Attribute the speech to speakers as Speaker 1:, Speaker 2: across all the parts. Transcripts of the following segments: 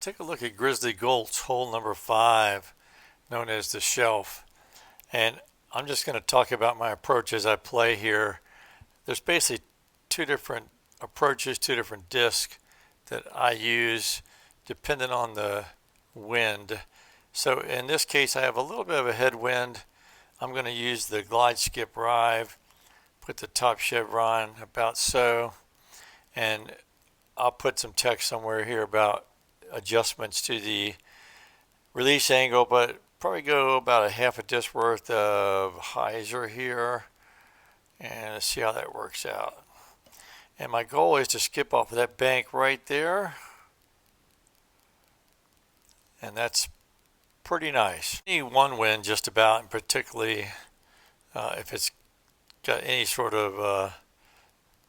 Speaker 1: Take a look at Grizzly Gulch, hole number 5, known as the shelf. And I'm just going to talk about my approach as I play here. There's basically two different approaches, two different discs that I use depending on the wind. So in this case, I have a little bit of a headwind. I'm going to use the glide skip rive, put the top chevron about so, and I'll put some text somewhere here about adjustments to the release angle, but probably go about a half a disc worth of hyzer here, and let's see how that works out. And my goal is to skip off of that bank right there, and that's pretty nice. Any one wind just about, and particularly if it's got any sort of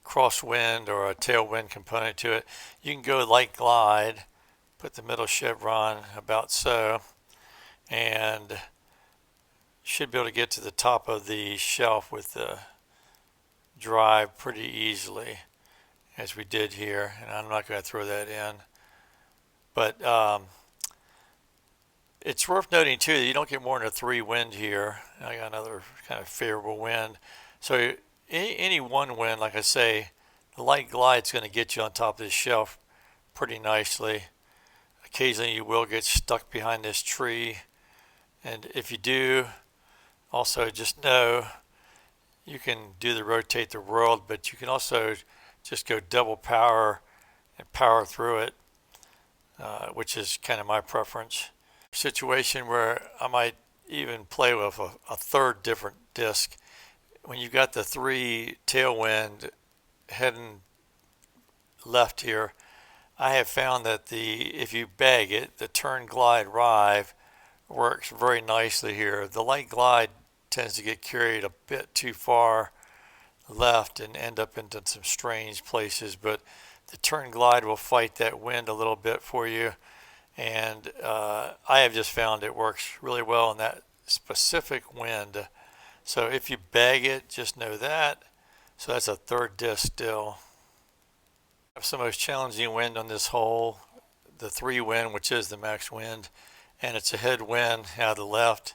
Speaker 1: crosswind or a tailwind component to it, you can go light glide, put the middle chevron about so, and should be able to get to the top of the shelf with the drive pretty easily, as we did here. And I'm not going to throw that in, but it's worth noting too that you don't get more than a 3 wind here. I got another kind of favorable wind, so any one wind, like I say, the light glide's going to get you on top of this shelf pretty nicely. Occasionally you will get stuck behind this tree, and if you do, also just know you can do the rotate the world, but you can also just go double power and power through it, which is kind of my preference. Situation where I might even play with a third different disc. When you've got the 3 tailwind heading left here, I have found that if you bag it, the turn glide rive works very nicely here. The light glide tends to get carried a bit too far left and end up into some strange places, but the turn glide will fight that wind a little bit for you, and I have just found it works really well in that specific wind. So if you bag it, just know that. So that's a third disc still. The most challenging wind on this hole, the 3 wind, which is the max wind, and it's a headwind out of the left.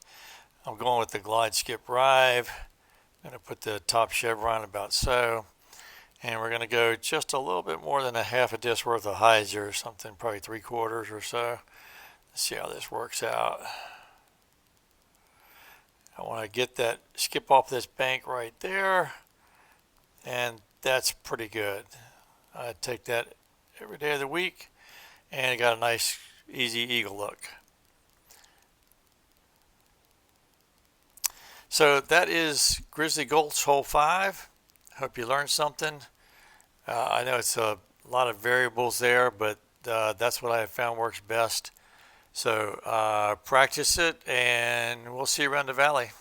Speaker 1: I'm going with the glide skip rive. I'm going to put the top chevron about so, and we're going to go just a little bit more than a half a disc worth of hyzer, something probably 3/4 or so. Let's see how this works out. I want to get that, skip off this bank right there, and that's pretty good. I take that every day of the week, and it got a nice easy eagle look. So that is Grizzly Gulch hole 5. Hope you learned something. I know it's a lot of variables there, but that's what I have found works best. So practice it, and we'll see you around the valley.